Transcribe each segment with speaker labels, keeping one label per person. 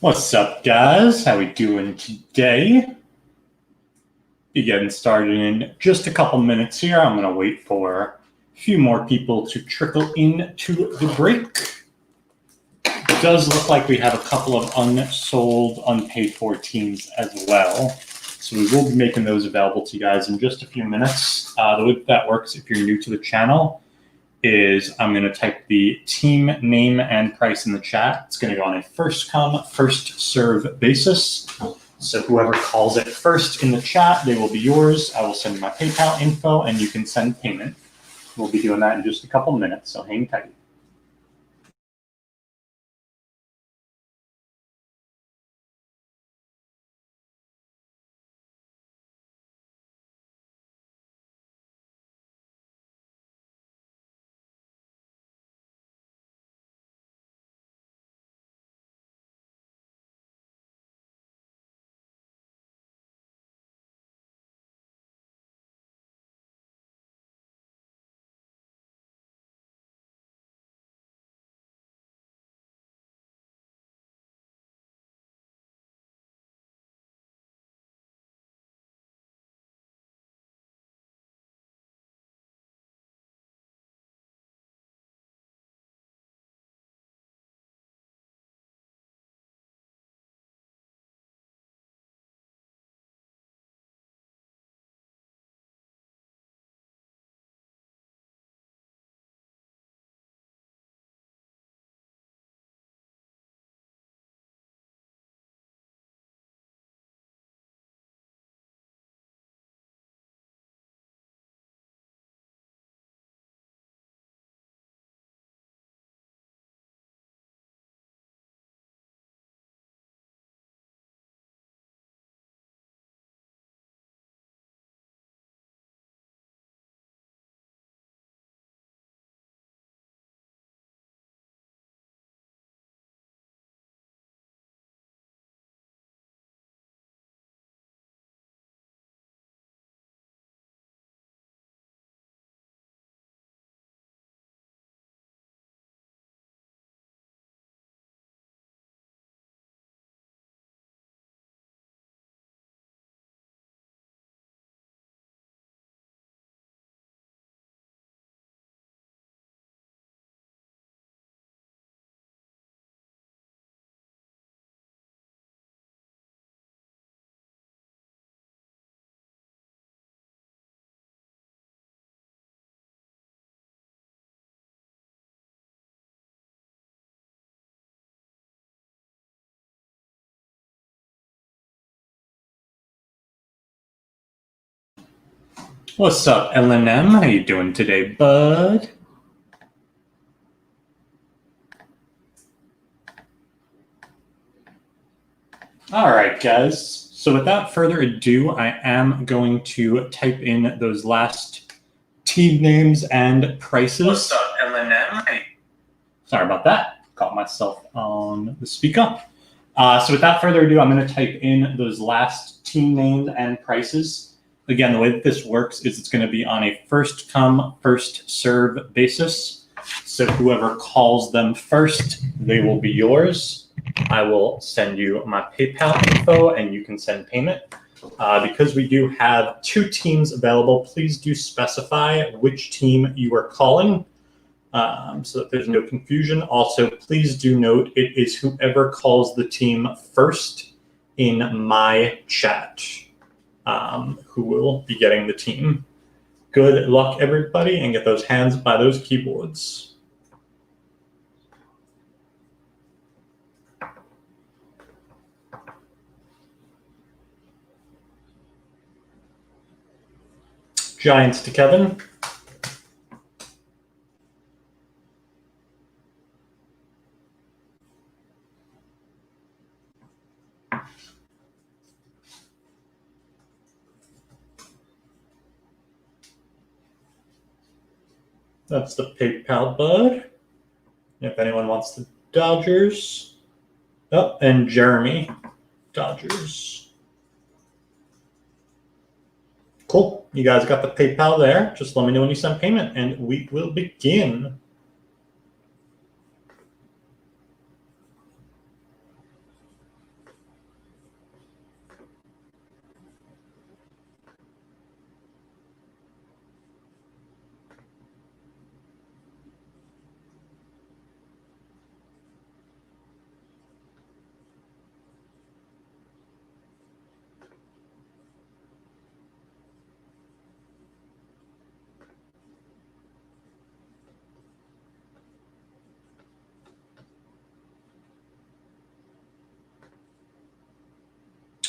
Speaker 1: What's up, guys? How we doing today? Be getting started in just a couple minutes here. I'm going to wait for a few more people to trickle into the break. It does look like we have a couple of unsold, unpaid for teams as well. So we will be making those available to you guys in just a few minutes. The way that works, if you're new to the channel, is I'm going to type the team name and price in the chat. It's going to go on a first come, first serve basis. So whoever calls it first in the chat, they will be yours. I will send you my PayPal info and you can send payment. We'll be doing that in just a couple minutes, so hang tight. What's up, LNM? How you doing today, bud? All right, guys. So without further ado, I am going to type in those last team names and prices.
Speaker 2: What's up, LNM?
Speaker 1: Sorry about that. Caught myself on the speaker. So without further ado, I'm going to type in those last team names and prices. Again, the way that this works is it's going to be on a first come, first serve basis. So whoever calls them first, they will be yours. I will send you my PayPal info and you can send payment. Because we do have two teams available, please do specify which team you are calling so that there's no confusion. Also, please do note it is whoever calls the team first in my chat who will be getting the team. Good luck, everybody, and get those hands by those keyboards. Giants to Kevin. That's the PayPal bud. If anyone wants the Dodgers. Oh, and Jeremy, Dodgers. Cool. You guys got the PayPal there. Just let me know when you send payment, and we will begin.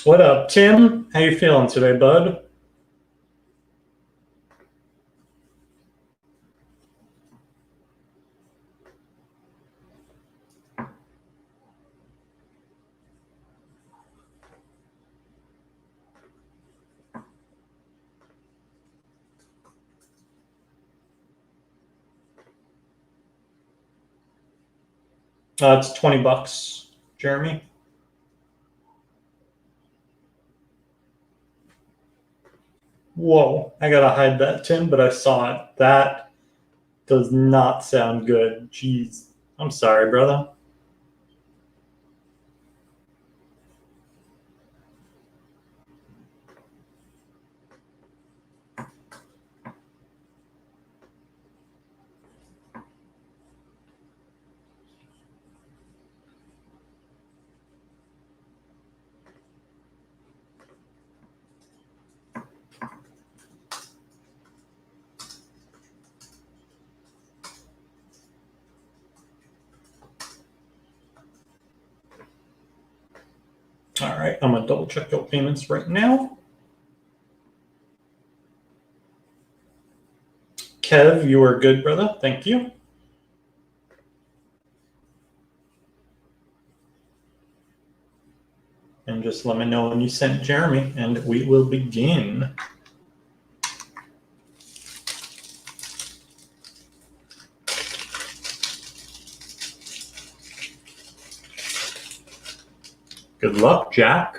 Speaker 1: What up, Tim? How you feeling today, bud? It's $20, Jeremy. Whoa, I gotta hide that, Tim, but I saw it. That does not sound good. Jeez. I'm sorry, brother. All right, I'm gonna double check your payments right now. Kev, you are good, brother. Thank you. And just let me know when you sent Jeremy, and we will begin. Good luck, Jack.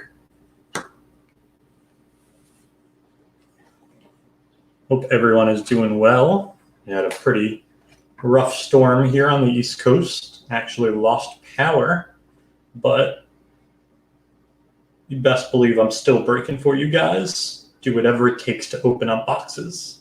Speaker 1: Hope everyone is doing well. We had a pretty rough storm here on the East Coast. Actually lost power, but you best believe I'm still breaking for you guys. Do whatever it takes to open up boxes.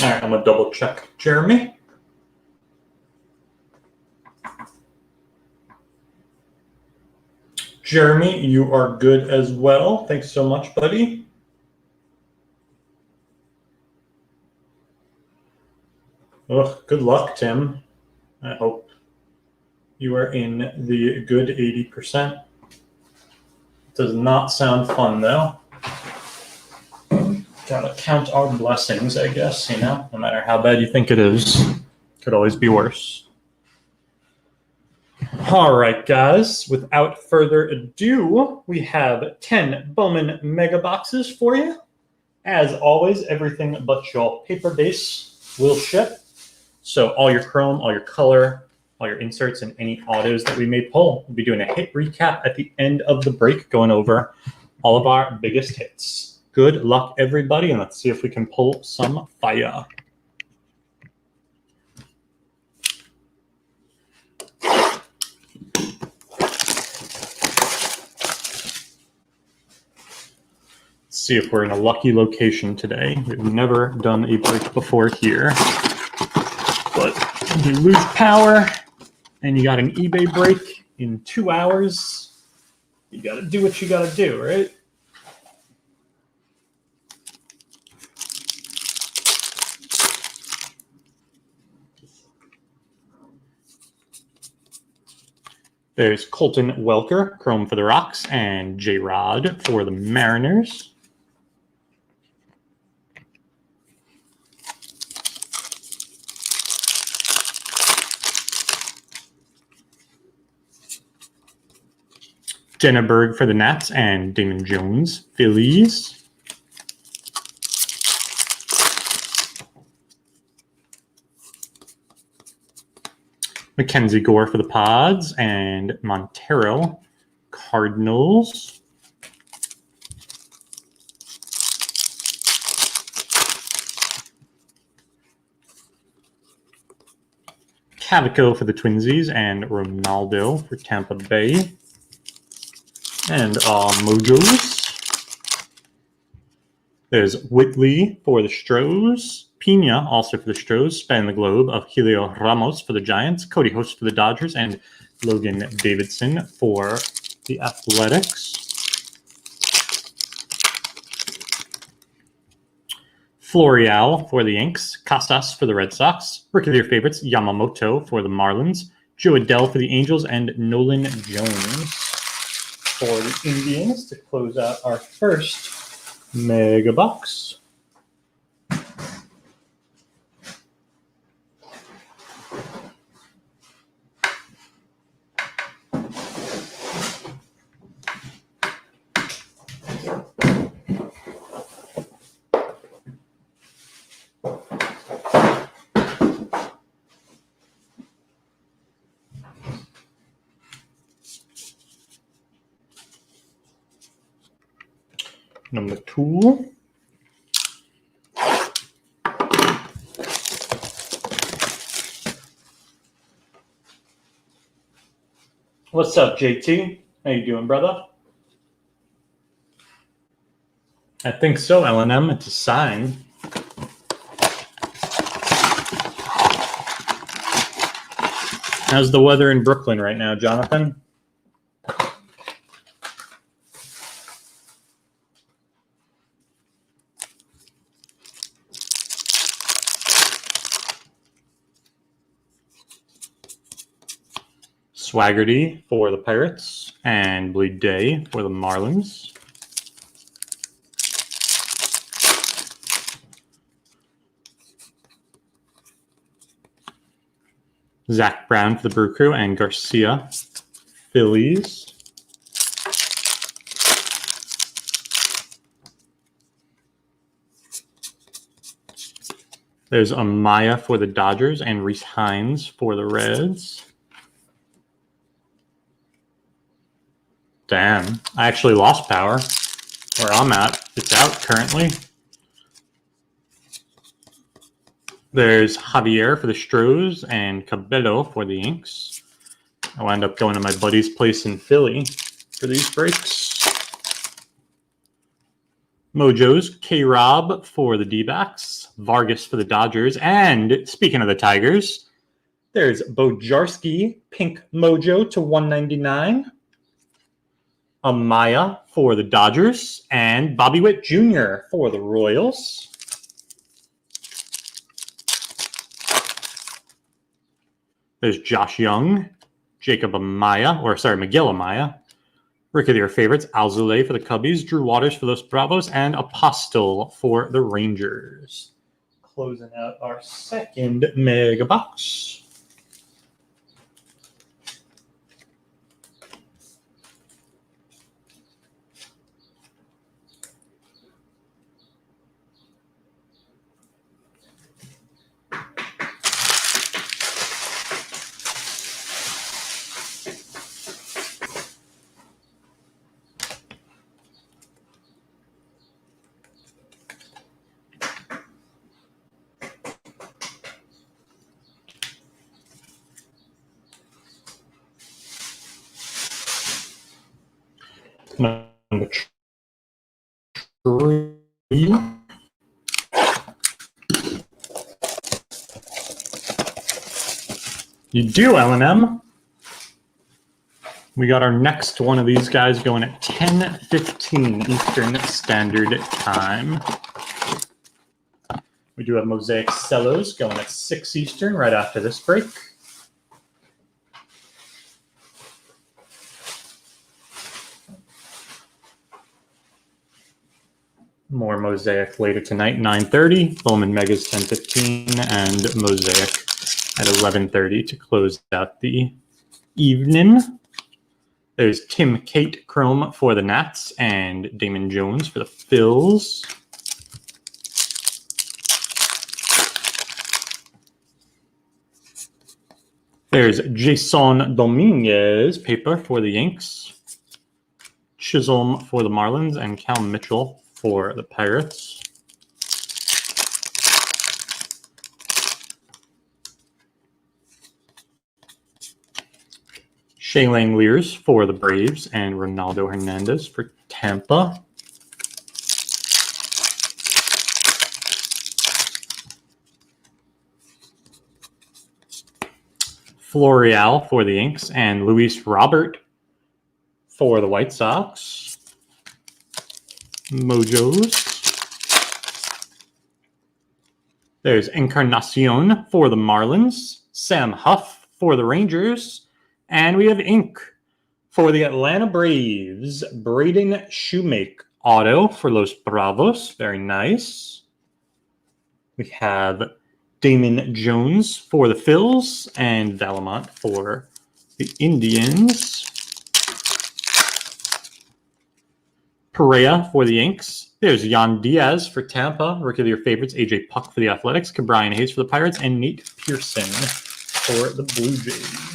Speaker 1: All right, I'm gonna double check Jeremy. Jeremy, you are good as well. Thanks so much, buddy. Ugh, good luck, Tim. I hope you are in the good 80%. Does not sound fun, though. Gotta count our blessings, I guess, you know? No matter how bad you think it is, could always be worse. All right, guys, without further ado, we have 10 Bowman Mega Boxes for you. As always, everything but your paper base will ship. So all your chrome, all your color, all your inserts, and any autos that we may pull. We'll be doing a hit recap at the end of the break, going over all of our biggest hits. Good luck, everybody, and let's see if we can pull some fire. See if we're in a lucky location today. We've never done a break before here. But when you lose power and you got an eBay break in 2 hours, you got to do what you got to do, right? There's Colton Welker, Chrome for the Rocks, and J-Rod for the Mariners. Jenneberg for the Nats, and Damon Jones, Phillies. Mackenzie Gore for the Pods, and Montero, Cardinals. Cavaco for the Twinsies, and Ronaldo for Tampa Bay. And Mojos. There's Whitley for the Stros. Pena, also for the Stros, spanning the globe, of Helio Ramos for the Giants, Cody Host for the Dodgers, and Logan Davidson for the Athletics. Florial for the Yanks, Casas for the Red Sox, rookie of your favorites, Yamamoto for the Marlins, Joe Adell for the Angels, and Nolan Jones for the Indians to close out our first Mega Box. Number 2. What's up, JT? How you doing, brother? I think so, LNM. It's a sign. How's the weather in Brooklyn right now, Jonathan? Swaggerty for the Pirates, and Bleed Day for the Marlins. Zach Brown for the Brew Crew, and Garcia, Phillies. There's Amaya for the Dodgers, and Reese Hines for the Reds. Damn, I actually lost power where I'm at. It's out currently. There's Javier for the Stros and Cabello for the Yanks. I wound up going to my buddy's place in Philly for these breaks. Mojos, K-Rob for the D-backs, Vargas for the Dodgers, and speaking of the Tigers, there's Bojarski, Pink Mojo to 199. Amaya for the Dodgers, and Bobby Witt Jr. for the Royals. There's Josh Young, Miguel Amaya, rookie of your favorites, Alzolay for the Cubbies, Drew Waters for Los Bravos, and Apostle for the Rangers. Closing out our second Mega Box. Number 3. You do, LNM. We got our next one of these guys going at 10:15 Eastern Standard Time. We do have Mosaic Cellos going at 6 Eastern right after this break. More Mosaic later tonight, 9:30. Bowman Megas 10:15, and Mosaic at 11:30 to close out the evening. There's Tim Kate Chrome for the Nats and Damon Jones for the Phils. There's Jason Dominguez paper for the Yanks. Chisholm for the Marlins and Cal Mitchell for the Pirates. Shea Langeliers for the Braves and Ronaldo Hernandez for Tampa. Florial for the Yanks and Luis Robert for the White Sox. Mojos. There's Encarnacion for the Marlins. Sam Huff for the Rangers. And we have ink for the Atlanta Braves. Braden Shoemake auto for Los Bravos. Very nice. We have Damon Jones for the Phils and Valamont for the Indians. Perea for the Yanks. There's Yan Diaz for Tampa. Rookie of your favorites, AJ Puck for the Athletics. Cabrian Hayes for the Pirates. And Nate Pearson for the Blue Jays.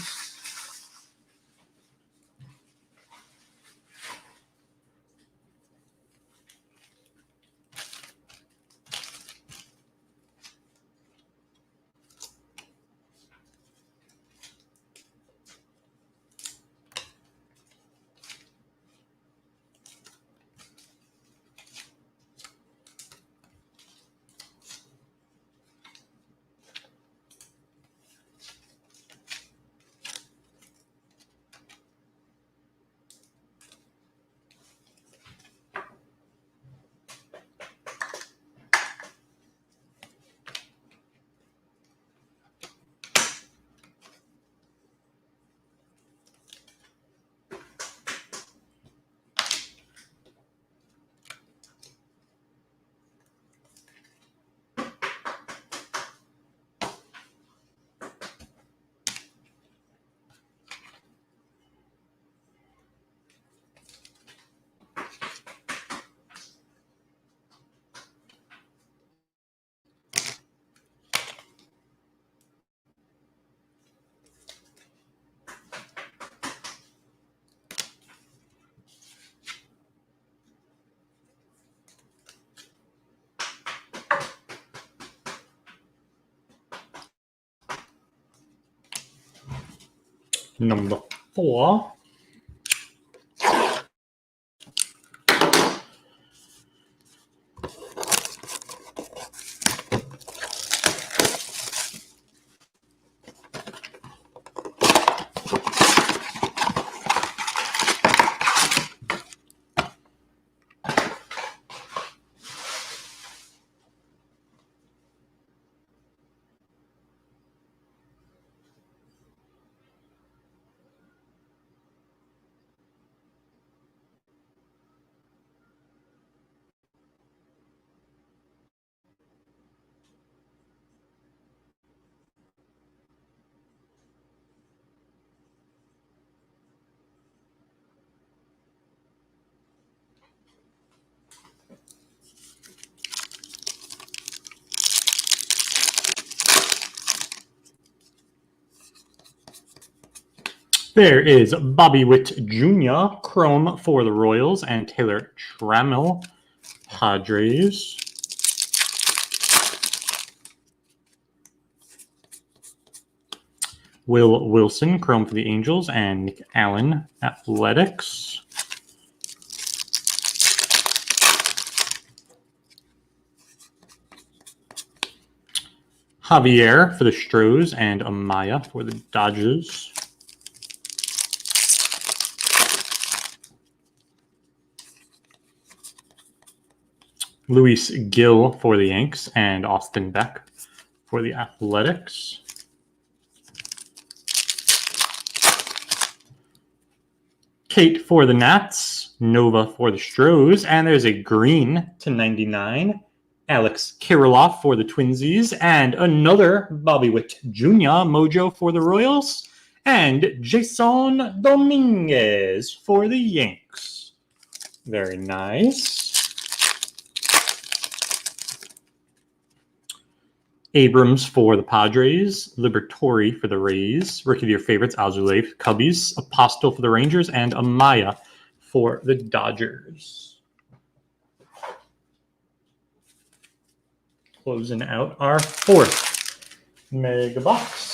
Speaker 1: Number 4. There is Bobby Witt Jr., Chrome for the Royals, and Taylor Trammell, Padres. Will Wilson, Chrome for the Angels, and Nick Allen, Athletics. Javier for the Stros, and Amaya for the Dodgers. Luis Gill for the Yanks, and Austin Beck for the Athletics. Kate for the Nats, Nova for the Stros, and there's a green /99. Alex Kirilloff for the Twinsies, and another Bobby Witt Jr. mojo for the Royals, and Jason Dominguez for the Yanks. Very nice. Abrams for the Padres, Liberatore for the Rays, Rookie of Your Favorites, Alzolay, Cubbies, Apostle for the Rangers, and Amaya for the Dodgers. Closing out our fourth mega box.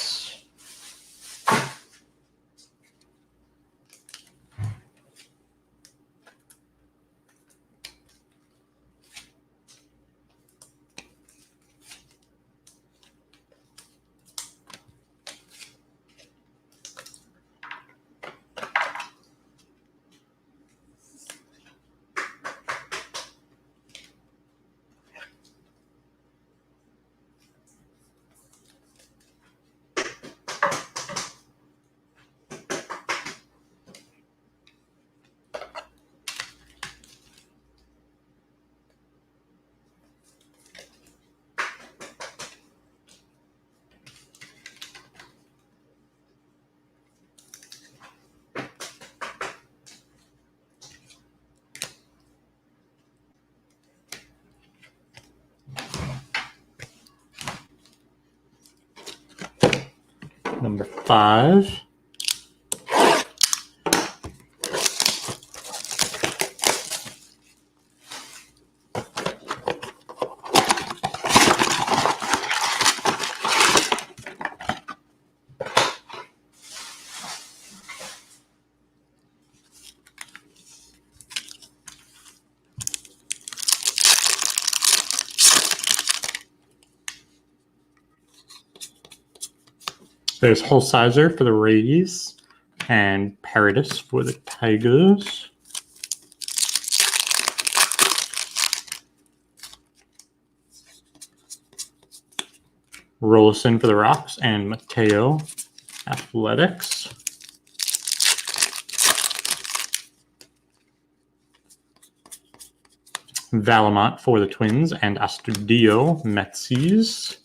Speaker 1: Number 5. There's Holsizer for the Rays and Paradis for the Tigers. Rollison for the Rocks and Mateo Athletics. Valamont for the Twins and Astudillo Metsies.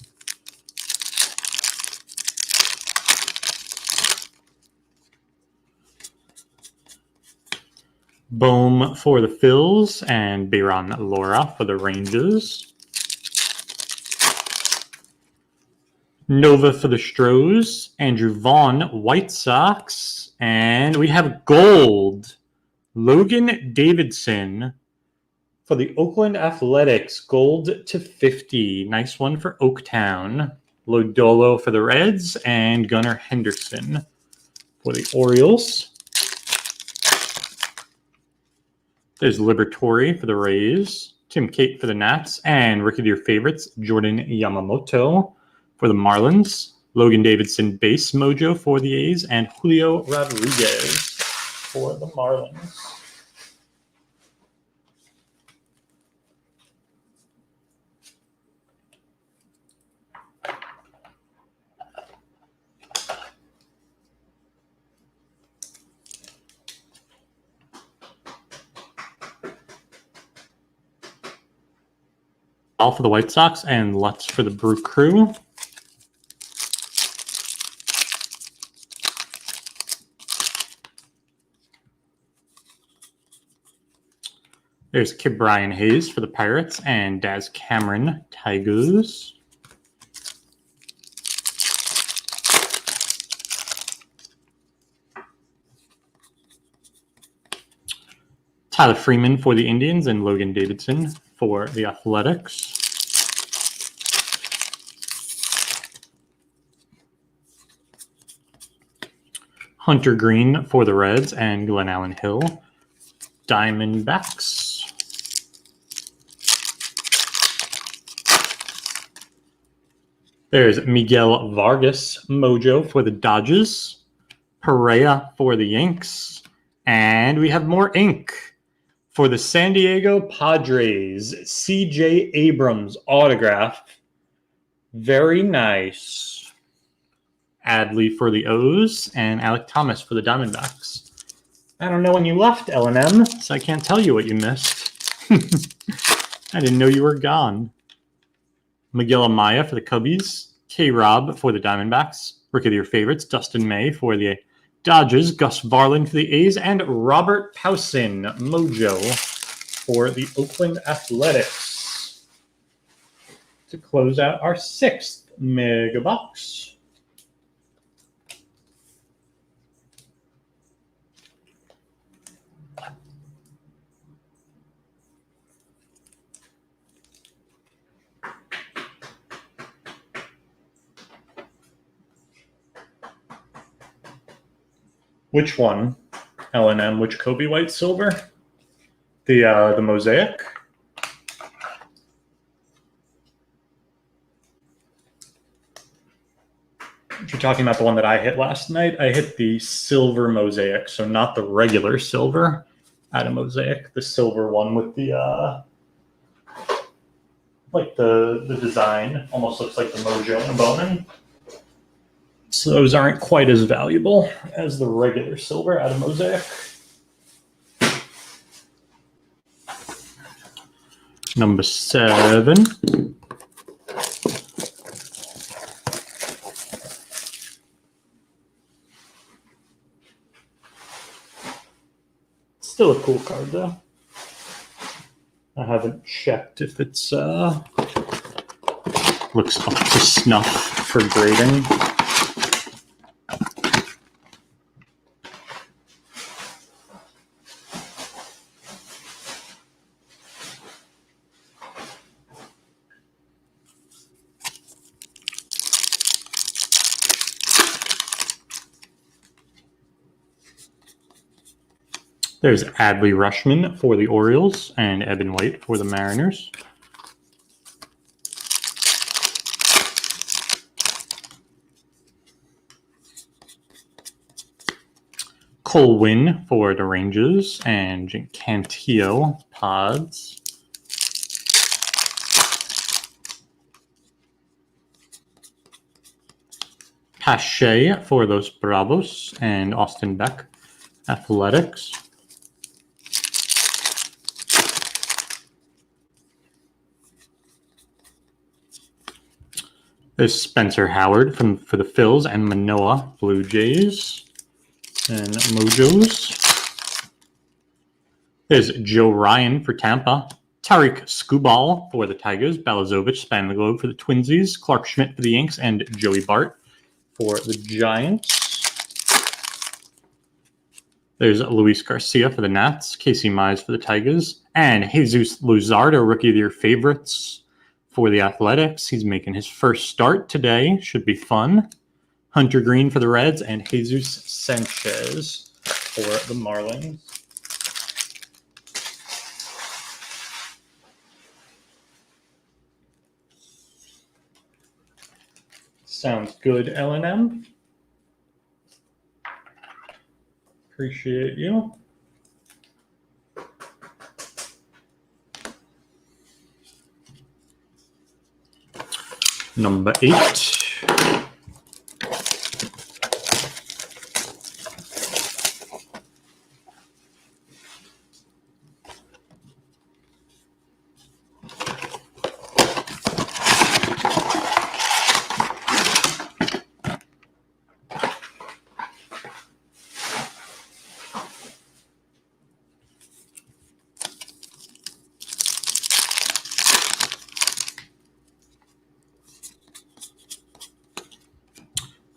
Speaker 1: Bohm for the Phils and Bayron Laura for the Rangers. Nova for the Stros, Andrew Vaughn, White Sox, and we have gold. Logan Davidson for the Oakland Athletics, gold /50. Nice one for Oaktown. Lodolo for the Reds and Gunnar Henderson for the Orioles. There's Liberatore for the Rays, Tim Cate for the Nats, and Rookie of Your Favorites, Jordan Yamamoto for the Marlins, Logan Davidson base mojo for the A's, and Julio Rodriguez for the Marlins. All for the White Sox and Lutz for the Brew Crew. There's Kid Brian Hayes for the Pirates and Daz Cameron Tigers. Tyler Freeman for the Indians and Logan Davidson for the Athletics. Hunter Green for the Reds and Glenn Allen Hill, Diamondbacks. There's Miguel Vargas mojo for the Dodgers, Perea for the Yanks, and we have more ink for the San Diego Padres, C.J. Abrams autograph. Very nice. Adley for the O's and Alec Thomas for the Diamondbacks. I don't know when you left, L&M, so I can't tell you what you missed. I didn't know you were gone. Miguel Amaya for the Cubbies. K-Rob for the Diamondbacks. Rookie of your favorites, Dustin May for the Dodgers. Gus Varland for the A's. And Robert Powson, Mojo, for the Oakland Athletics. To close out our 6th Mega Box. Which one? L&M, which Kobe White Silver? The Mosaic? If you're talking about the one that I hit last night, I hit the silver Mosaic, so not the regular silver out of Mosaic, the silver one with the like the design almost looks like the Mojo and Bowman. So those aren't quite as valuable as the regular silver out of Mosaic. Number 7. Still a cool card though. I haven't checked if it's looks up to snuff for grading. There's Adley Rutschman for the Orioles and Evan White for the Mariners. Cole Winn for the Rangers and Cantillo Pods. Pache for those Bravos and Austin Beck Athletics. There's Spencer Howard for the Phils and Manoah Blue Jays and Mojos. There's Joe Ryan for Tampa. Tariq Skubal for the Tigers. Balazovic spanning the globe for the Twinsies. Clark Schmidt for the Yanks and Joey Bart for the Giants. There's Luis Garcia for the Nats. Casey Mize for the Tigers. And Jesus Luzardo, rookie of your favorites, for the Athletics. He's making his first start today. Should be fun. Hunter Green for the Reds and Jesus Sanchez for the Marlins. Sounds good, L&M. Appreciate you. Number 8.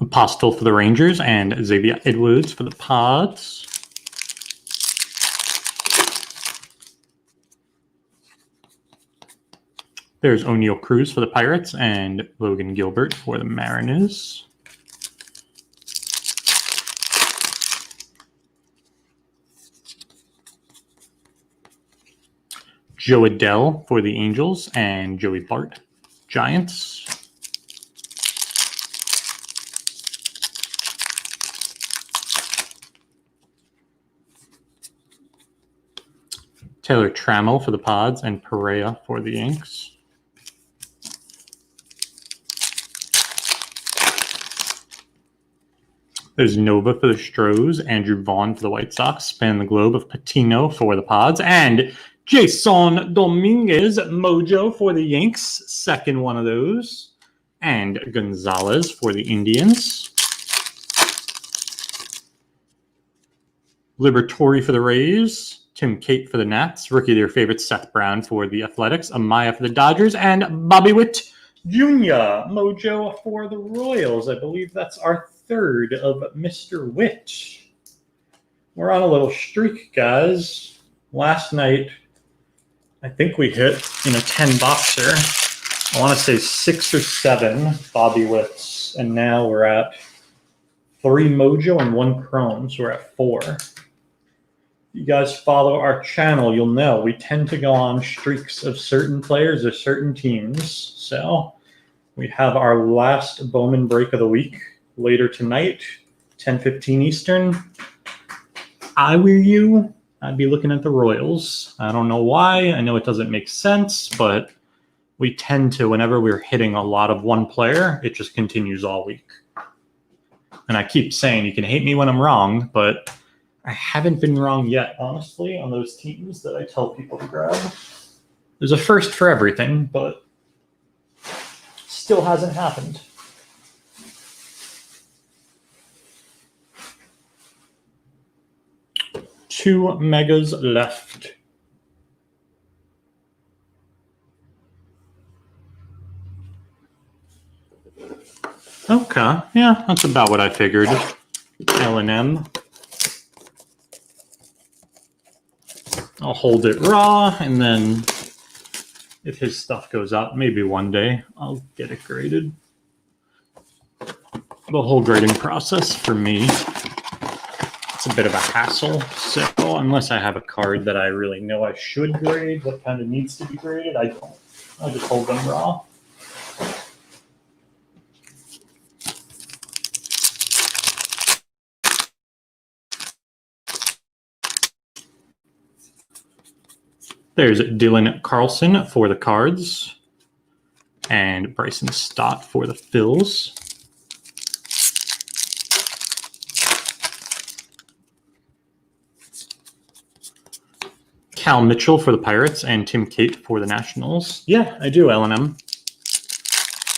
Speaker 1: Apostle for the Rangers and Xavier Edwards for the Pods. There's O'Neal Cruz for the Pirates and Logan Gilbert for the Mariners. Joe Adell for the Angels and Joey Bart, Giants. Taylor Trammell for the Pods and Perea for the Yanks. There's Nova for the Stros, Andrew Vaughn for the White Sox, Span the Globe of Patino for the Pods, and Jason Dominguez Mojo for the Yanks, second one of those, and Gonzalez for the Indians. Liberatore for the Rays, Tim Cate for the Nats, rookie of their favorite Seth Brown for the Athletics, Amaya for the Dodgers, and Bobby Witt Jr. Mojo for the Royals. I believe that's our third of Mr. Witt. We're on a little streak, guys. Last night, I think we hit in a 10-boxer. I want to say 6 or 7 Bobby Witts, and now we're at 3 Mojo and 1 Chrome, so we're at 4. You guys follow our channel, you'll know we tend to go on streaks of certain players or certain teams. So we have our last Bowman break of the week later tonight, 10:15 Eastern. I were you, I'd be looking at the Royals. I don't know why. I know it doesn't make sense, but we tend to, whenever we're hitting a lot of one player, it just continues all week. And I keep saying you can hate me when I'm wrong, but I haven't been wrong yet, honestly, on those teams that I tell people to grab. There's a first for everything, but still hasn't happened. Two megas left. Okay, yeah, that's about what I figured. L&M. I'll hold it raw, and then if his stuff goes up, maybe one day I'll get it graded. The whole grading process for me, it's a bit of a hassle. So unless I have a card that I really know I should grade, what kind of needs to be graded, I don't. I'll just hold them raw. There's Dylan Carlson for the Cards and Bryson Stott for the Phils. Cal Mitchell for the Pirates and Tim Cate for the Nationals. Yeah, I do, L&M.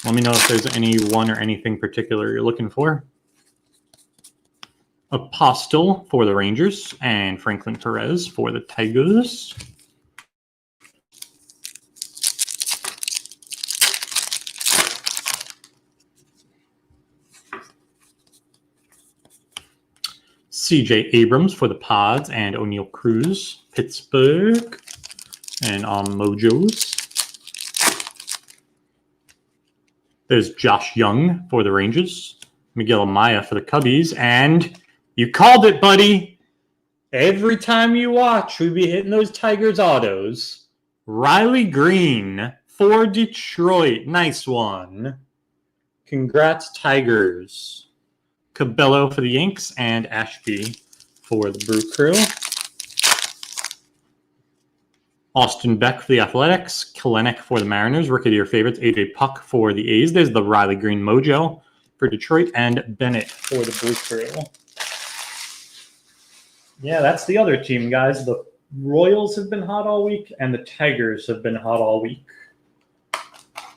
Speaker 1: Let me know if there's any one or anything particular you're looking for. Apostle for the Rangers and Franklin Perez for the Tigers. CJ Abrams for the Pods and O'Neill Cruz, Pittsburgh, and Mojos. There's Josh Young for the Rangers, Miguel Amaya for the Cubbies, and you called it, buddy. Every time you watch, we be hitting those Tigers autos. Riley Green for Detroit. Nice one. Congrats, Tigers. Cabello for the Yanks and Ashby for the Brew Crew. Austin Beck for the Athletics, Kelenic for the Mariners, rookie of your favorites, AJ Puck for the A's. There's the Riley Green Mojo for Detroit, and Bennett for the Brew Crew. Yeah, that's the other team, guys. The Royals have been hot all week, and the Tigers have been hot all week.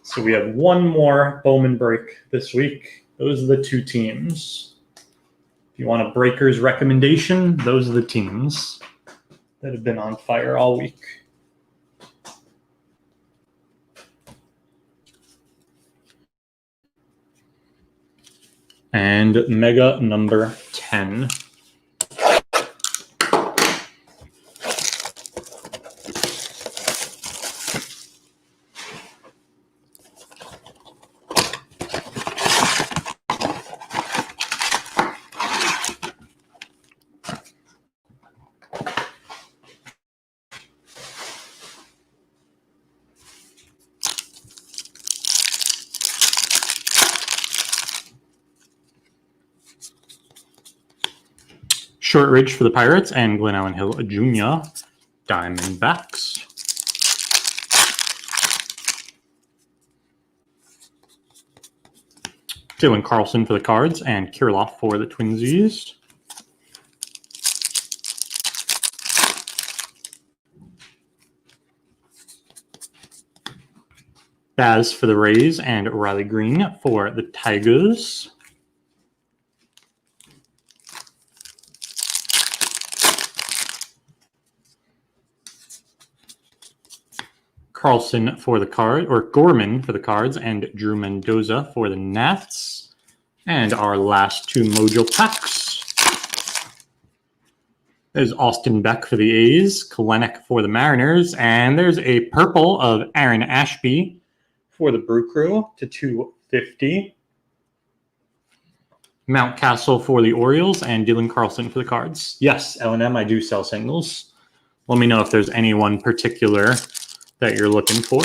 Speaker 1: So we have one more Bowman break this week. Those are the two teams. If you want a breaker's recommendation, those are the teams that have been on fire all week. And mega number 10. Shortridge for the Pirates and Glenn Allen Hill Jr. Diamondbacks. Dylan Carlson for the Cards, and Kirilloff for the Twinsies. Baz for the Rays, and Riley Green for the Tigers. Carlson for the Cards, or Gorman for the Cards, and Drew Mendoza for the Nats. And our last two Mojo packs. There's Austin Beck for the A's, Kalenic for the Mariners, and there's a purple of Aaron Ashby for the Brew Crew to 250. Mountcastle for the Orioles, and Dylan Carlson for the Cards. Yes, L&M, I do sell singles. Let me know if there's any one particular that you're looking for.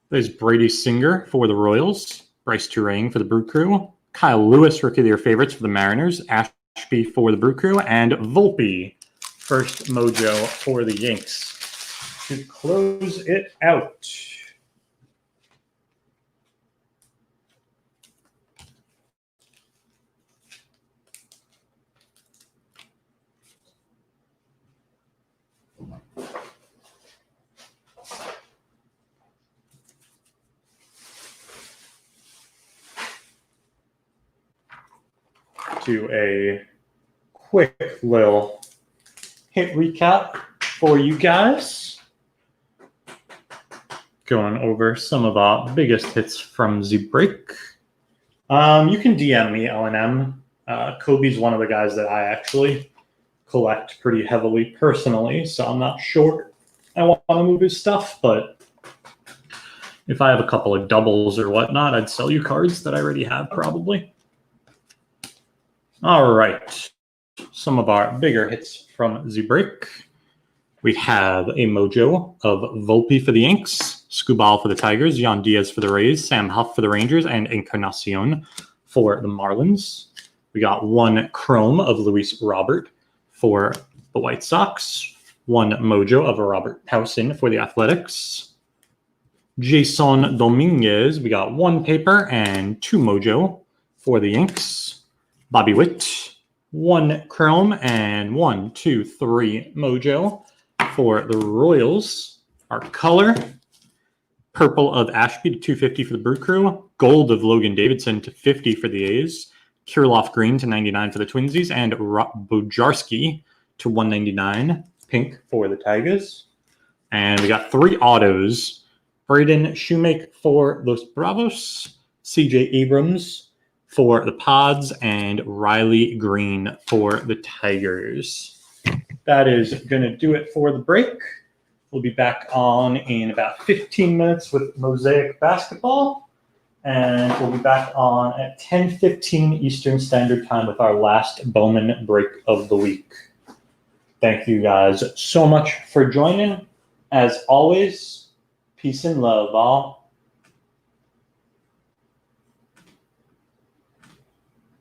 Speaker 1: There's Brady Singer for the Royals, Bryce Turang for the Brew Crew, Kyle Lewis, Rookie of the Year favorites for the Mariners, Ashby for the Brew Crew, and Volpe, first Mojo for the Yanks. To close it out. Do a quick little hit recap for you guys. Going over some of our biggest hits from the break. You can DM me, L&M. Kobe's one of the guys that I actually collect pretty heavily personally, so I'm not sure I want to move his stuff, but if I have a couple of doubles or whatnot, I'd sell you cards that I already have probably. All right, some of our bigger hits from the break. We have a Mojo of Volpe for the Yanks, Scubal for the Tigers, Jan Diaz for the Rays, Sam Huff for the Rangers, and Encarnacion for the Marlins. We got one Chrome of Luis Robert for the White Sox, one Mojo of Robert Towson for the Athletics. Jason Dominguez, we got one paper and two Mojo for the Yanks. Bobby Witt, one Chrome, and 1, 2, 3 Mojo for the Royals. Our color, purple of Ashby to 250 for the Brew Crew, gold of Logan Davidson to 50 for the A's, Kirilloff green to 99 for the Twinsies, and Bojarski to 199, pink for the Tigers. And we got 3 autos, Braden Shoemake for Los Bravos, CJ Abrams for the Pods, and Riley Green for the Tigers. That is going to do it for the break. We'll be back on in about 15 minutes with Mosaic Basketball, and we'll be back on at 10:15 Eastern Standard Time with our last Bowman break of the week. Thank you guys so much for joining. As always, peace and love, all.